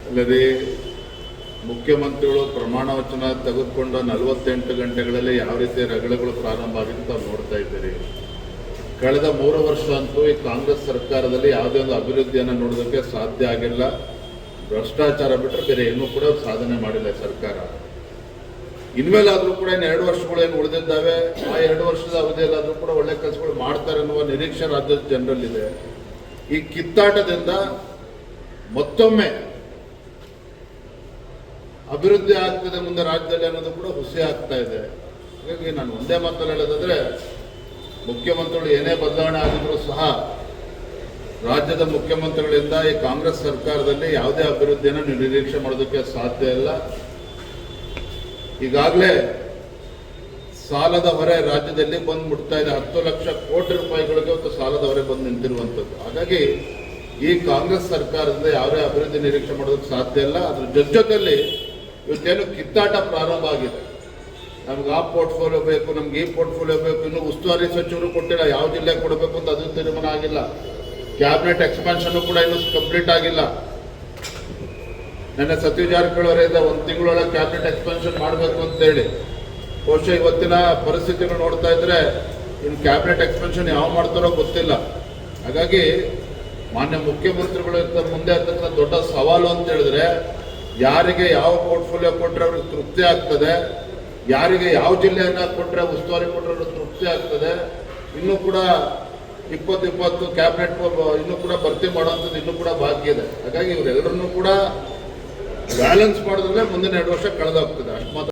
ಅಲ್ಲದೆ ಮುಖ್ಯಮಂತ್ರಿಗಳು ಪ್ರಮಾಣ ವಚನ ತೆಗೆದುಕೊಂಡ 48 ಗಂಟೆಗಳಲ್ಲಿ ಯಾವ ರೀತಿ ರಗಳೆಗಳು ಪ್ರಾರಂಭ ಆಗಿದೆ ತಾವು ನೋಡ್ತಾ ಇದ್ದೀರಿ. ಕಳೆದ 3 ವರ್ಷ ಅಂತೂ ಈ ಕಾಂಗ್ರೆಸ್ ಸರ್ಕಾರದಲ್ಲಿ ಯಾವುದೇ ಒಂದು ಅಭಿವೃದ್ಧಿಯನ್ನು ನೋಡೋದಕ್ಕೆ ಸಾಧ್ಯ ಆಗಿಲ್ಲ. ಭ್ರಷ್ಟಾಚಾರ ಬಿಟ್ಟರೆ ಬೇರೆ ಏನೂ ಕೂಡ ಸಾಧನೆ ಮಾಡಿಲ್ಲ ಸರ್ಕಾರ. ಇನ್ಮೇಲಾದರೂ ಕೂಡ ಇನ್ನು 2 ವರ್ಷಗಳು ಏನು ಉಳಿದಿದ್ದಾವೆ, ಆ 2 ವರ್ಷದ ಅವಧಿಯಲ್ಲಾದರೂ ಕೂಡ ಒಳ್ಳೆ ಕೆಲಸಗಳು ಮಾಡ್ತಾರೆ ಅನ್ನುವ ನಿರೀಕ್ಷೆ ರಾಜ್ಯದ ಜನರಲ್ಲಿದೆ. ಈ ಕಿತ್ತಾಟದಿಂದ ಮತ್ತೊಮ್ಮೆ ಅಭಿವೃದ್ಧಿ ಆಗ್ತದೆ ಮುಂದೆ ರಾಜ್ಯದಲ್ಲಿ ಅನ್ನೋದು ಕೂಡ ಹುಸಿ ಆಗ್ತಾ ಇದೆ. ಹಾಗಾಗಿ ನಾನು ಒಂದೇ ಮಾತಲ್ಲಿ ಹೇಳೋದಾದ್ರೆ, ಮುಖ್ಯಮಂತ್ರಿಗಳು ಏನೇ ಬದಲಾವಣೆ ಆಗಿದ್ರೂ ಸಹ ರಾಜ್ಯದ ಮುಖ್ಯಮಂತ್ರಿಗಳಿಂದ ಈ ಕಾಂಗ್ರೆಸ್ ಸರ್ಕಾರದಲ್ಲಿ ಯಾವುದೇ ಅಭಿವೃದ್ಧಿಯನ್ನು ನೀವು ನಿರೀಕ್ಷೆ ಮಾಡೋದಕ್ಕೆ ಸಾಧ್ಯ ಇಲ್ಲ. ಈಗಾಗಲೇ ಸಾಲದ ಹೊರೆ ರಾಜ್ಯದಲ್ಲಿ ಬಂದು ಮುಟ್ತಾ ಇದೆ. 10 ಲಕ್ಷ ಕೋಟಿ ರೂಪಾಯಿಗಳಿಗೆ ಇವತ್ತು ಸಾಲದ ಹೊರೆ ಬಂದು ನಿಂತಿರುವಂಥದ್ದು. ಹಾಗಾಗಿ ಈ ಕಾಂಗ್ರೆಸ್ ಸರ್ಕಾರದಿಂದ ಯಾವುದೇ ಅಭಿವೃದ್ಧಿ ನಿರೀಕ್ಷೆ ಮಾಡೋದಕ್ಕೆ ಸಾಧ್ಯ ಇಲ್ಲ. ಅದ್ರ ಜೊತೆಯಲ್ಲಿ ಇವತ್ತೇನು ಕಿತ್ತಾಟ ಪ್ರಾರಂಭ ಆಗಿದೆ, ನಮ್ಗೆ ಆ ಪೋರ್ಟ್ಫೋಲಿಯೋ ಬೇಕು, ನಮ್ಗೆ ಈ ಪೋರ್ಟ್ಫೋಲಿಯೋ ಬೇಕು, ಇನ್ನು ಉಸ್ತುವಾರಿ ಸಚಿವರು ಕೊಟ್ಟಿಲ್ಲ, ಯಾವ ಜಿಲ್ಲೆಗೆ ಕೊಡಬೇಕು ಅಂತ ಅದು ತೀರ್ಮಾನ ಆಗಿಲ್ಲ. ಕ್ಯಾಬಿನೆಟ್ ಎಕ್ಸ್ಪಾನ್ಷನ್ ಕೂಡ ಇನ್ನೂ ಕಂಪ್ಲೀಟ್ ಆಗಿಲ್ಲ. ನನ್ನ ಸತೀಶ್ ಜಾರಕಿಹೊಳಿ ಅವರಿಂದ 1 ತಿಂಗಳೊಳಗೆ ಕ್ಯಾಬಿನೆಟ್ ಎಕ್ಸ್ಪಾನ್ಷನ್ ಮಾಡಬೇಕು ಅಂತೇಳಿ, ಬಹುಶಃ ಇವತ್ತಿನ ಪರಿಸ್ಥಿತಿಗಳು ನೋಡ್ತಾ ಇದ್ರೆ ಇನ್ನು ಕ್ಯಾಬಿನೆಟ್ ಎಕ್ಸ್ಪಾನ್ಷನ್ ಯಾವ ಮಾಡ್ತಾರೋ ಗೊತ್ತಿಲ್ಲ. ಹಾಗಾಗಿ ಮಾನ್ಯ ಮುಖ್ಯಮಂತ್ರಿಗಳು ಮುಂದೆ ಇರ್ತಕ್ಕಂಥ ದೊಡ್ಡ ಸವಾಲು ಅಂತ ಹೇಳಿದ್ರೆ, ಯಾರಿಗೆ ಯಾವ ಪೋರ್ಟ್ಫೋಲಿಯೋ ಕೊಟ್ಟರೆ ಅವ್ರಿಗೆ ತೃಪ್ತಿ ಆಗ್ತದೆ, ಯಾರಿಗೆ ಯಾವ ಜಿಲ್ಲೆಯನ್ನು ಕೊಟ್ಟರೆ ಉಸ್ತುವಾರಿ ಕೊಟ್ಟರೆ ಅವ್ರಿಗೆ ತೃಪ್ತಿ ಆಗ್ತದೆ. ಇನ್ನೂ ಕೂಡ 20 ಕ್ಯಾಬಿನೆಟ್ ಇನ್ನೂ ಕೂಡ ಭರ್ತಿ ಮಾಡುವಂಥದ್ದು ಇನ್ನೂ ಕೂಡ ಬಾಕಿ ಇದೆ. ಹಾಗಾಗಿ ಇವರೆಲ್ಲರನ್ನೂ ಕೂಡ ಬ್ಯಾಲೆನ್ಸ್ ಮಾಡಿದ್ರೆ ಮುಂದಿನ 2 ವರ್ಷ ಕಳೆದೋಗ್ತದೆ. ಅಷ್ಟು ಮಾತ್ರ.